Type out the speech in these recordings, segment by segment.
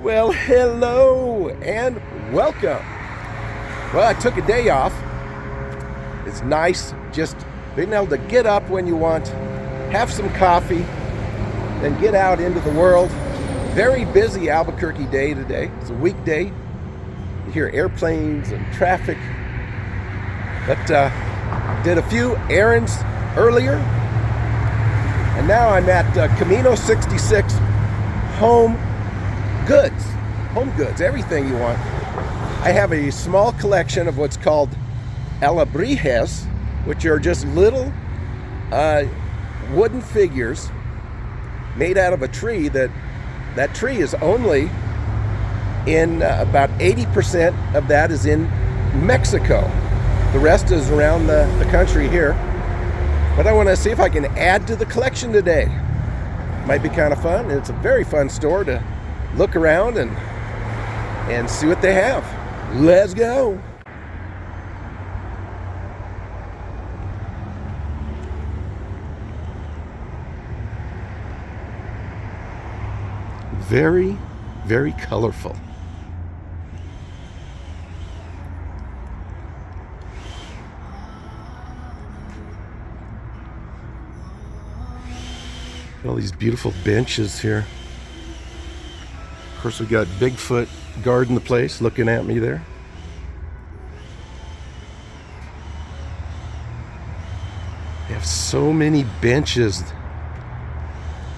Well, hello and welcome. Well, I took a day off. It's nice just being able to get up when you want, have some coffee, and get out into the world. Very busy Albuquerque day today. It's a weekday. You hear airplanes and traffic. But did a few errands earlier. And now I'm at Camino 66 Home Goods, everything you want. I have a small collection of what's called alebrijes, which are just little wooden figures made out of a tree. That tree is only in about 80% of that is in Mexico. The rest is around the country here. But I want to see if I can add to the collection today. Might be kind of fun. It's a very fun store to look around and see what they have. Let's go. Very, very colorful. All these beautiful benches here. Of course, we got Bigfoot guarding the place, looking at me there. They have so many benches.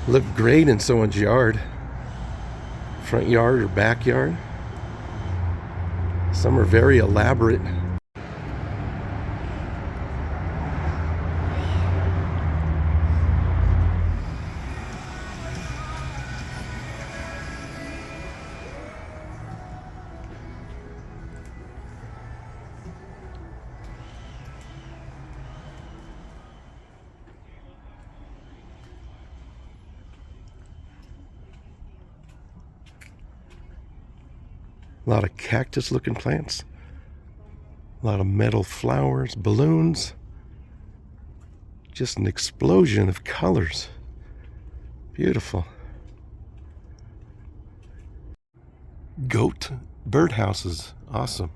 Look great in someone's yard. Front yard or backyard. Some are very elaborate. A lot of cactus looking plants. A lot of metal flowers, balloons. Just an explosion of colors. Beautiful. Goat birdhouses. Awesome.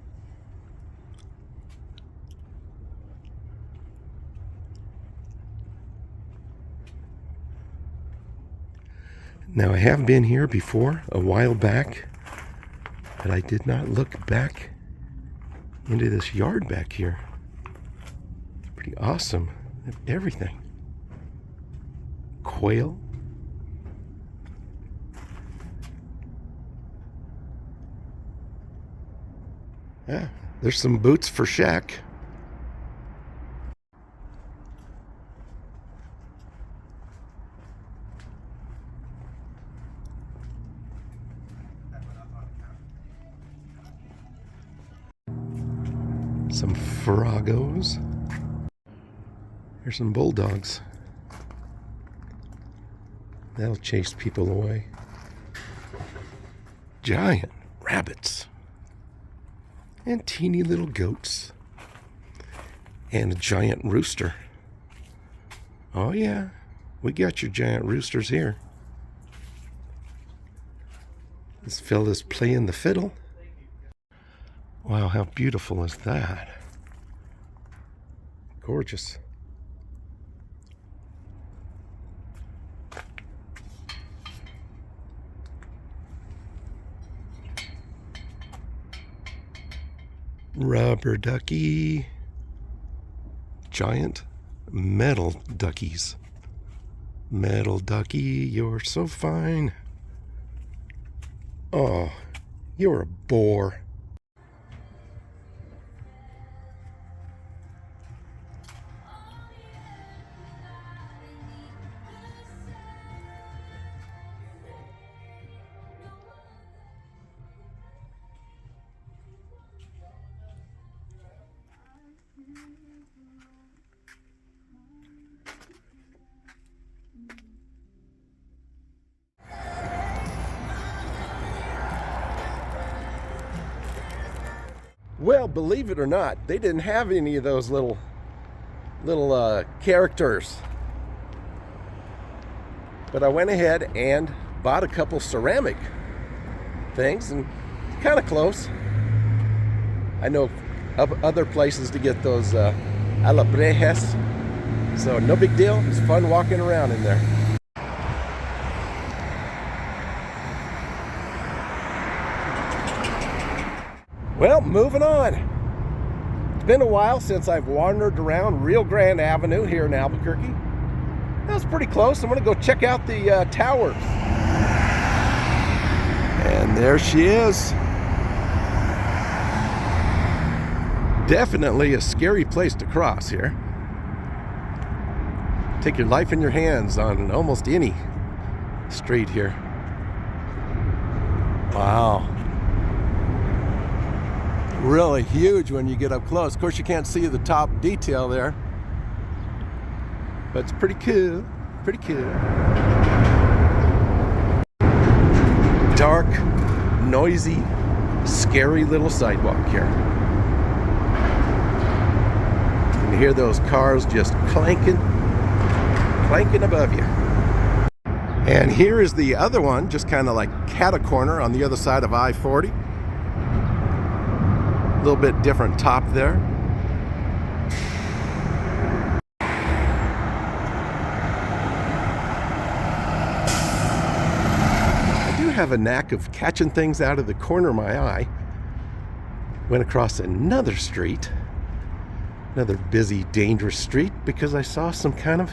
Now I have been here before a while back. But I did not look back into this yard back here. It's pretty awesome. Everything. Quail. Yeah, there's some boots for Shaq. Some frogos. Here's some bulldogs. That'll chase people away. Giant rabbits. And teeny little goats. And a giant rooster. Oh yeah, we got your giant roosters here. This fella's playing the fiddle. Wow, how beautiful is that? Gorgeous. Rubber ducky. Giant metal duckies. Metal ducky, you're so fine. Oh, you're a bore. Well, believe it or not, they didn't have any of those little characters. But I went ahead and bought a couple ceramic things, and kind of close. I know of other places to get those alabrejas, so no big deal. It's fun walking around in there. Well, moving on. It's been a while since I've wandered around Rio Grande Avenue here in Albuquerque. That was pretty close. I'm going to go check out the towers. And there she is. Definitely a scary place to cross here. Take your life in your hands on almost any street here. Wow. Really huge when you get up close. Of course, you can't see the top detail there, but it's pretty cool. Pretty cool. Dark, noisy, scary little sidewalk here. You can hear those cars just clanking above you. And here is the other one, just kind of like cat-a-corner on the other side of I-40. A little bit different top there. I do have a knack of catching things out of the corner of my eye. Went across another street, another busy, dangerous street, because I saw some kind of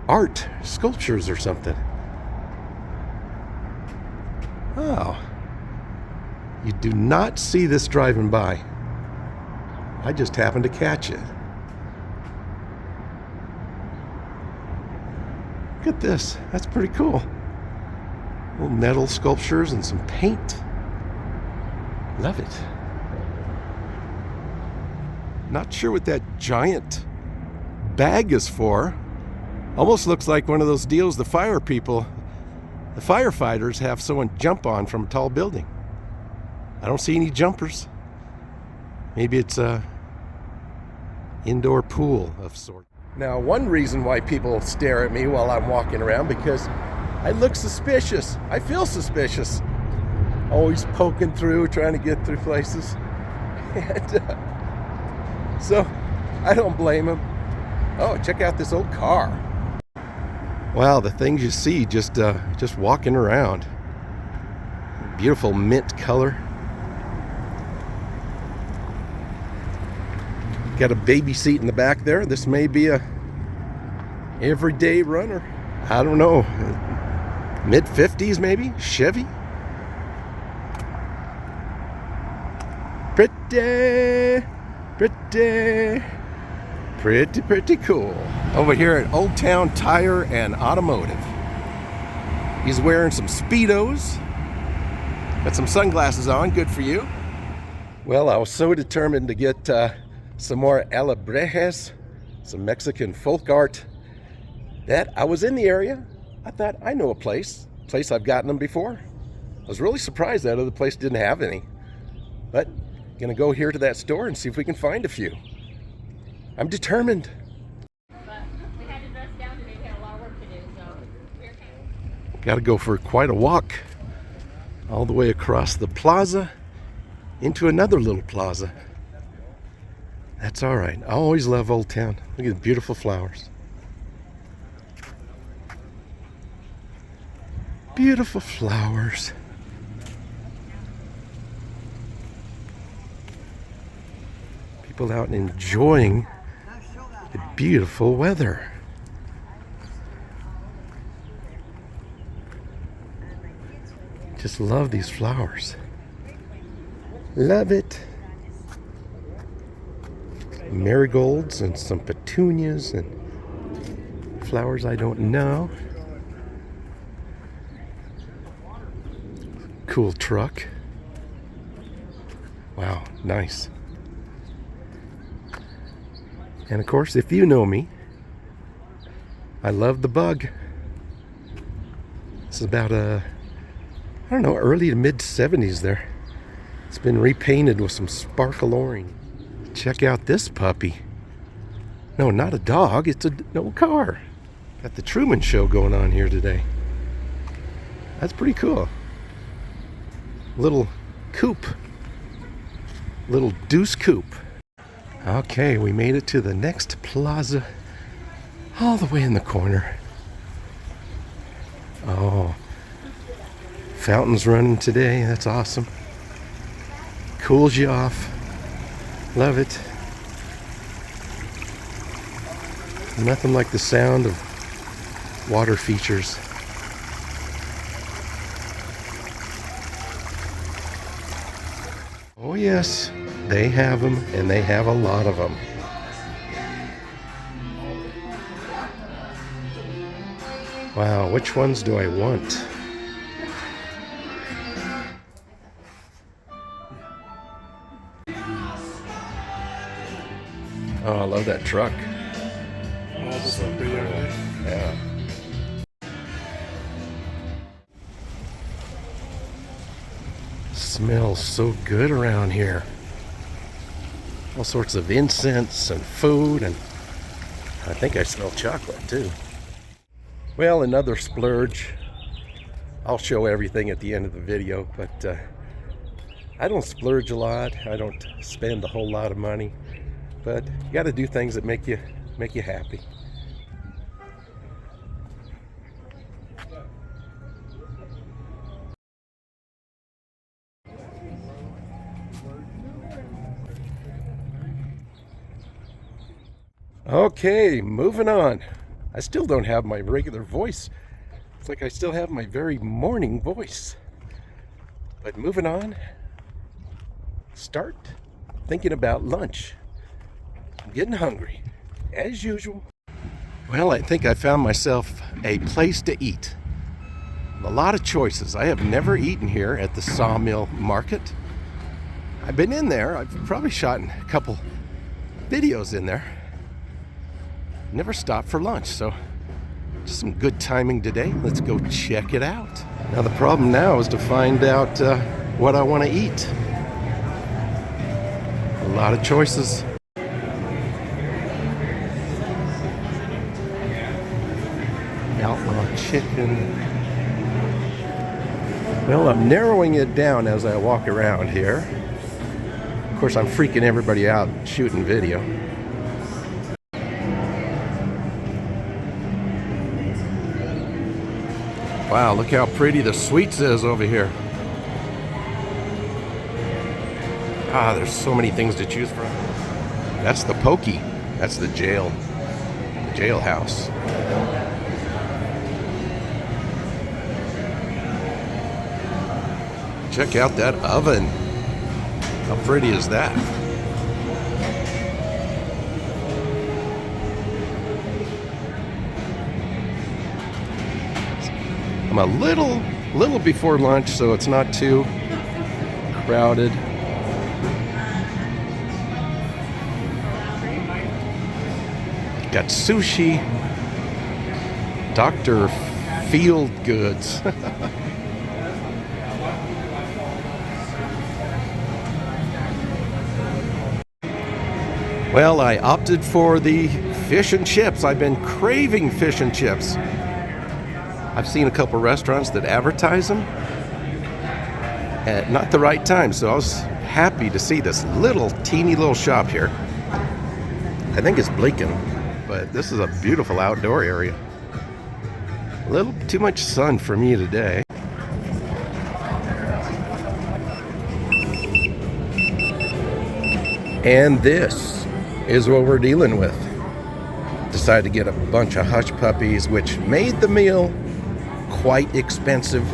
art, sculptures or something. Oh. You do not see this driving by. I just happened to catch it. Look at this. That's pretty cool. Little metal sculptures and some paint. Love it. Not sure what that giant bag is for. Almost looks like one of those deals the firefighters have someone jump on from a tall building. I don't see any jumpers. Maybe it's a indoor pool of sorts. Now, one reason why people stare at me while I'm walking around, because I look suspicious. I feel suspicious. Always poking through, trying to get through places. And so I don't blame them. Oh, check out this old car. Wow, the things you see just walking around. Beautiful mint color. Got a baby seat in the back there. This may be a everyday runner. I don't know. Mid-50s maybe? Chevy? Pretty cool. Over here at Old Town Tire and Automotive. He's wearing some Speedos. Got some sunglasses on. Good for you. Well, I was so determined to get some more alabrejas, some Mexican folk art, that I was in the area. I thought, I know a place I've gotten them before. I was really surprised that other place didn't have any. But gonna go here to that store and see if we can find a few. I'm determined. But we had to dress down today. We had a lot of work to do, so we're okay. Gotta go for quite a walk. All the way across the plaza into another little plaza. That's all right. I always love Old Town. Look at the beautiful flowers. Beautiful flowers. People out and enjoying the beautiful weather. Just love these flowers. Love it. Marigolds and some petunias and flowers I don't know. Cool truck. Wow, nice. And of course, if you know me, I love the bug. This is about I don't know, early to mid 70s there. It's been repainted with some sparkle orange. Check out this puppy. No, not a dog, it's an old car. Got the Truman Show going on here today. That's pretty cool. little coop, little deuce coop. Okay, we made it to the next plaza, all the way in the corner. Oh, fountains running today. That's awesome. Cools you off. Love it. Nothing like the sound of water features. Oh yes, they have them, and they have a lot of them. Wow, which ones do I want? Oh, I love that truck. So cool. Yeah. Smells so good around here. All sorts of incense and food, and I think I smell chocolate too. Well, another splurge. I'll show everything at the end of the video, but I don't splurge a lot. I don't spend a whole lot of money, but you got to do things that make you happy. Okay, moving on. I still don't have my regular voice. It's like I still have my very morning voice. But moving on, start thinking about lunch. I'm getting hungry, as usual. Well, I think I found myself a place to eat. A lot of choices. I have never eaten here at the Sawmill Market. I've been in there. I've probably shot a couple videos in there. Never stopped for lunch, so just some good timing today. Let's go check it out. Now the problem now is to find out what I want to eat. A lot of choices. Outlaw chicken. Well, I'm narrowing it down as I walk around here. Of course, I'm freaking everybody out shooting video. Wow, look how pretty the sweets is over here. Ah, there's so many things to choose from. That's the pokey. That's the jailhouse. Check out that oven. How pretty is that? I'm a little before lunch, so it's not too crowded. Got sushi. Dr. Field Goods. Well, I opted for the fish and chips. I've been craving fish and chips. I've seen a couple restaurants that advertise them at not the right time, so I was happy to see this teeny little shop here. I think it's Bleakin, but this is a beautiful outdoor area. A little too much sun for me today. And this is what we're dealing with. Decided to get a bunch of hush puppies, which made the meal quite expensive.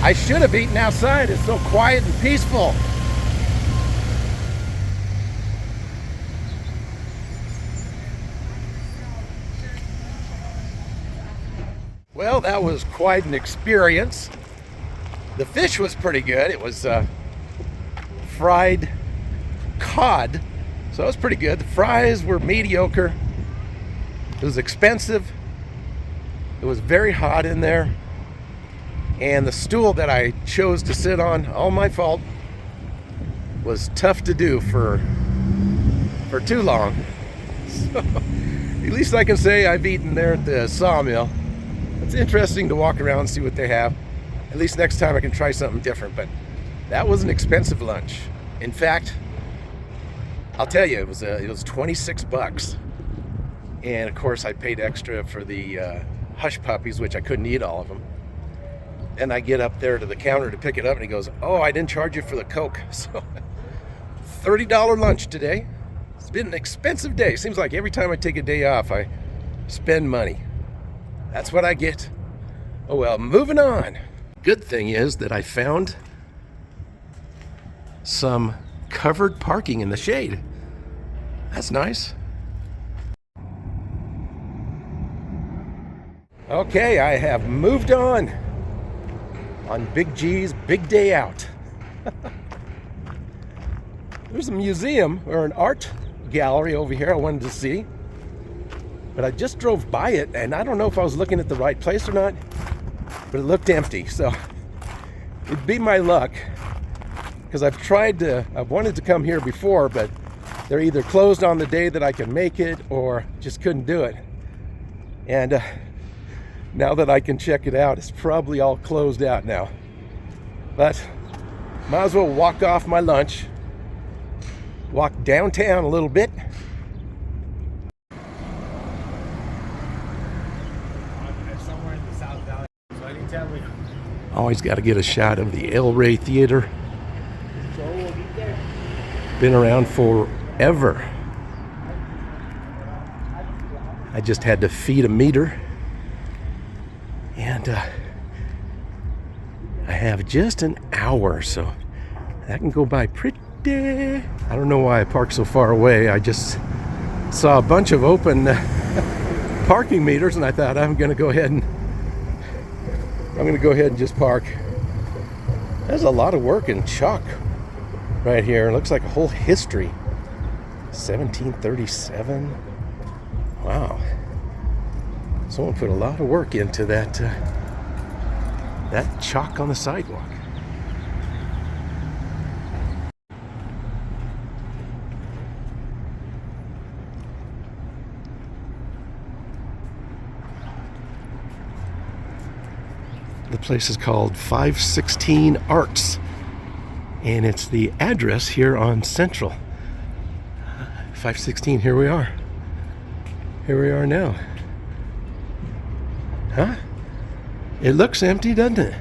I should have eaten outside. It's so quiet and peaceful. Well, that was quite an experience. The fish was pretty good. It was fried cod, so it was pretty good. The fries were mediocre. It was expensive. It was very hot in there. And the stool that I chose to sit on, all my fault, was tough to do for too long. So, at least I can say I've eaten there at the sawmill. It's interesting to walk around and see what they have. At least next time I can try something different, but that was an expensive lunch. In fact, I'll tell you, it was 26 bucks. And of course I paid extra for the hush puppies, which I couldn't eat all of them. And I get up there to the counter to pick it up and he goes, "Oh, I didn't charge you for the Coke." So $30 lunch today. It's been an expensive day. Seems like every time I take a day off, I spend money. That's what I get. Oh well, moving on. Good thing is that I found some covered parking in the shade. That's nice. Okay, I have moved on Big G's big day out. There's a museum or an art gallery over here I wanted to see, but I just drove by it and I don't know if I was looking at the right place or not, but it looked empty. So it'd be my luck, because I've wanted to come here before, but they're either closed on the day that I can make it or just couldn't do it. And now that I can check it out, it's probably all closed out now. But might as well walk off my lunch, walk downtown a little bit. Somewhere in the South Valley. So anytime we Always got to get a shot of the El Rey Theater. Been around forever. I just had to feed a meter. And I have just an hour, so that can go by pretty. I don't know why I parked so far away. I just saw a bunch of open parking meters, and I thought I'm going to go ahead and just park. There's a lot of work in chalk right here. It looks like a whole history. 1737. Wow. Someone put a lot of work into that chalk on the sidewalk. The place is called 516 Arts, and it's the address here on Central. 516, here we are. Here we are now. Huh? It looks empty, doesn't it?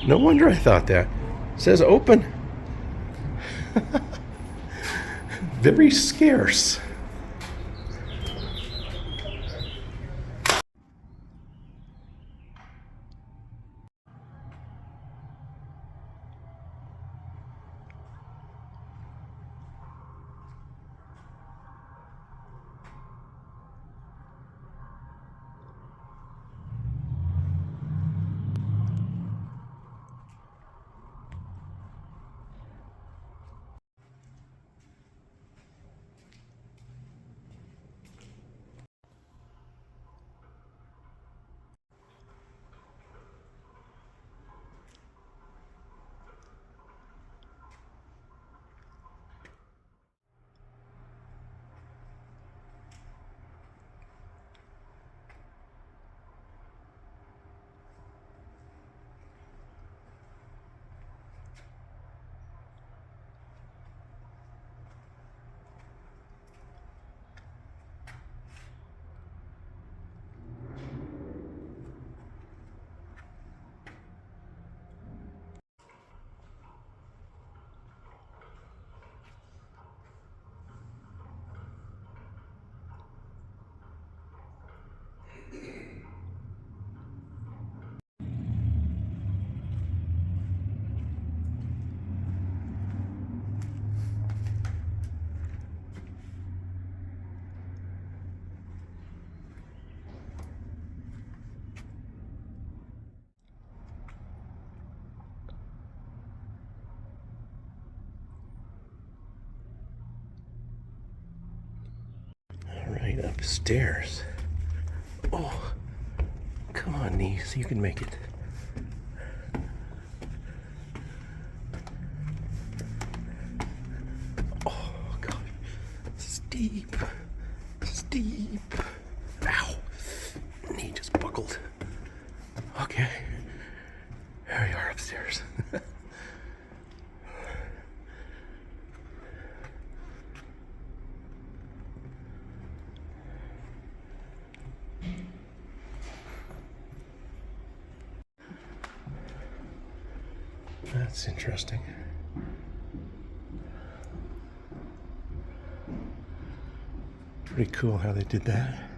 No wonder I thought that. It says open. Very scarce. Stairs. Oh, come on, niece, you can make it. Oh, God. Steep. Steep. Ow. Knee just buckled. Okay. Here we are upstairs. That's interesting. Pretty cool how they did that.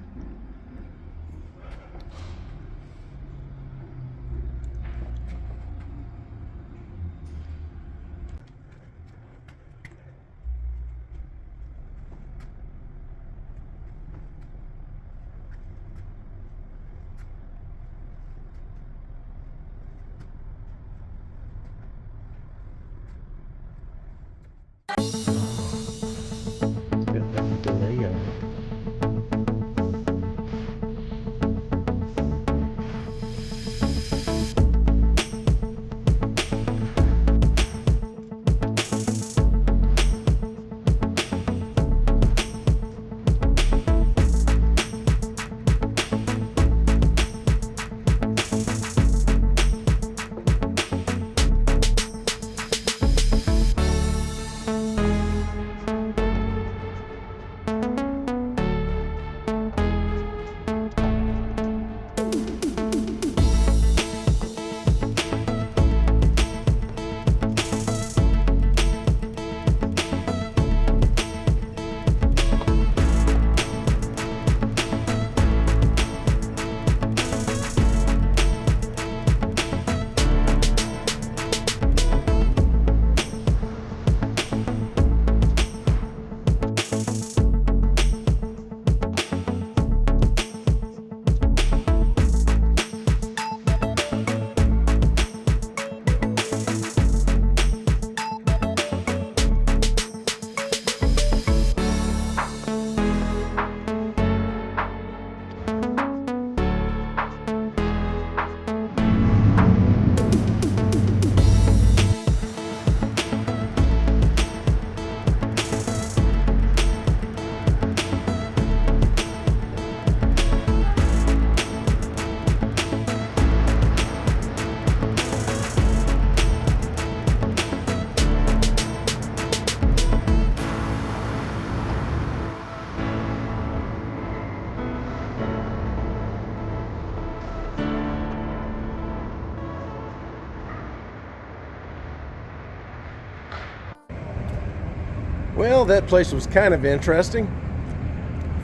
Well, that place was kind of interesting.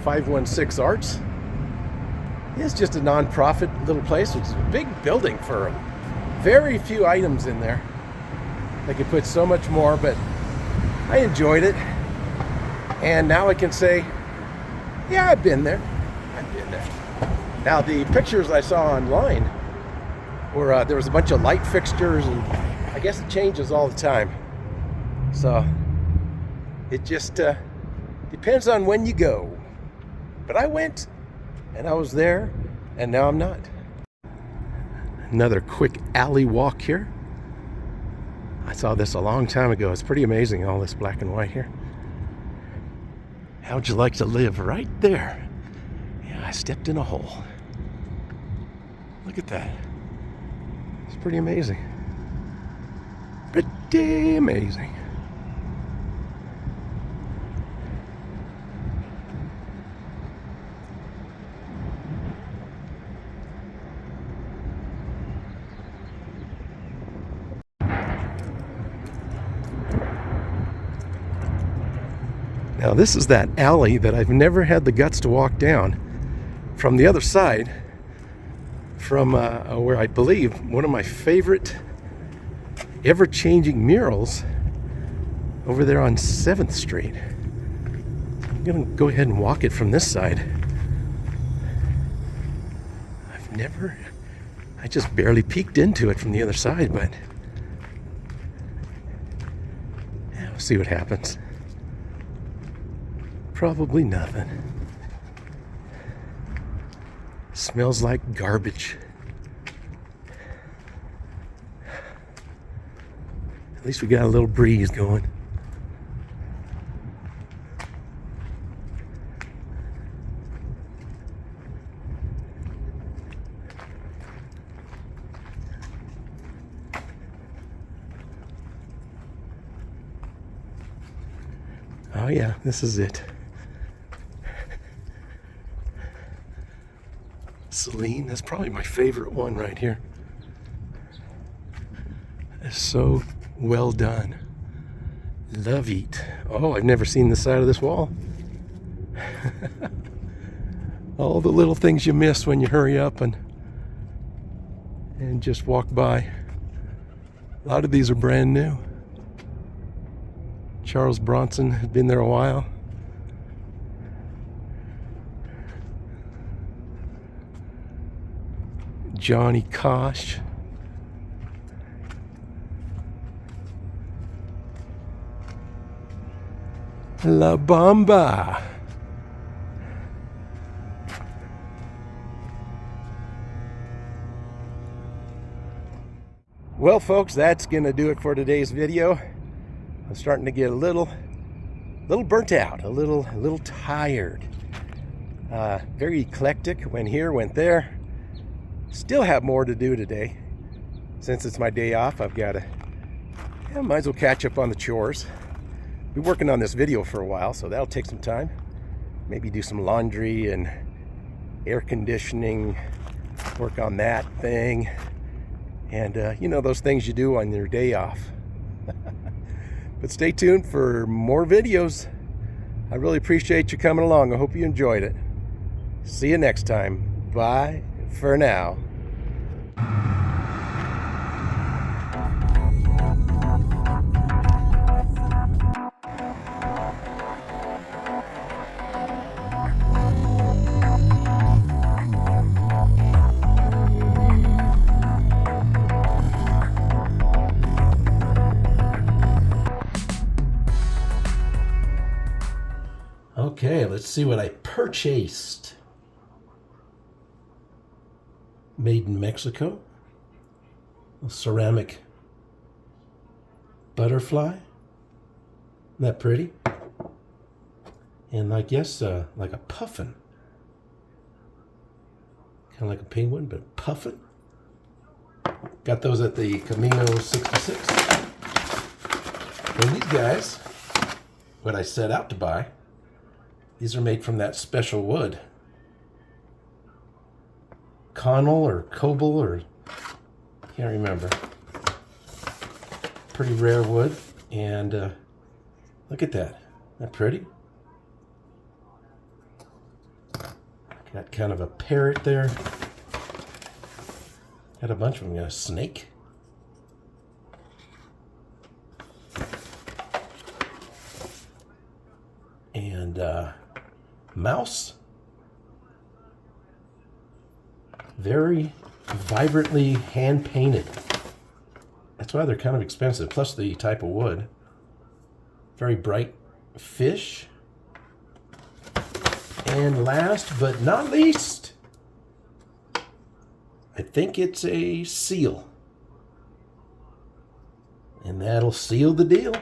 516 Arts. It's just a non-profit little place. It's a big building for very few items in there. They could put so much more, but I enjoyed it. And now I can say, yeah, I've been there. I've been there. Now, the pictures I saw online were there was a bunch of light fixtures, and I guess it changes all the time. So it just depends on when you go. But I went, and I was there, and now I'm not. Another quick alley walk here. I saw this a long time ago. It's pretty amazing, all this black and white here. How'd you like to live right there? Yeah, I stepped in a hole. Look at that. It's pretty amazing. Pretty amazing. Now this is that alley that I've never had the guts to walk down. From the other side, from where I believe one of my favorite ever-changing murals over there on 7th Street. I'm gonna go ahead and walk it from this side. I just barely peeked into it from the other side, but yeah, we'll see what happens. Probably nothing. Smells like garbage. At least we got a little breeze going. Oh yeah, this is it. Celine, that's probably my favorite one right here. It's so well done. Love it. Oh, I've never seen this side of this wall. All the little things you miss when you hurry up and just walk by. A lot of these are brand new. Charles Bronson had been there a while. Johnny Kosh. La Bamba. Well, folks, that's gonna do it for today's video. I'm starting to get a little burnt out, a little tired. Very eclectic. Went here, went there. Still have more to do today. Since it's my day off, I've got to, might as well catch up on the chores. Been working on this video for a while, so that'll take some time. Maybe do some laundry and air conditioning, work on that thing. And, you know, those things you do on your day off. But stay tuned for more videos. I really appreciate you coming along. I hope you enjoyed it. See you next time. Bye for now. Okay, let's see what I purchased. Made in Mexico. A ceramic butterfly. Isn't that pretty? And I guess like a puffin. Kind of like a penguin, but puffin. Got those at the Camino 66. And these guys, what I set out to buy, these are made from that special wood. Connell or Cobble or can't remember. Pretty rare wood. And look at that. Isn't that pretty? Got kind of a parrot there. Got a bunch of them. Got a snake. And mouse. Very vibrantly hand painted. That's why they're kind of expensive, plus the type of wood. Very bright fish. And last but not least, I think it's a seal. And that'll seal the deal.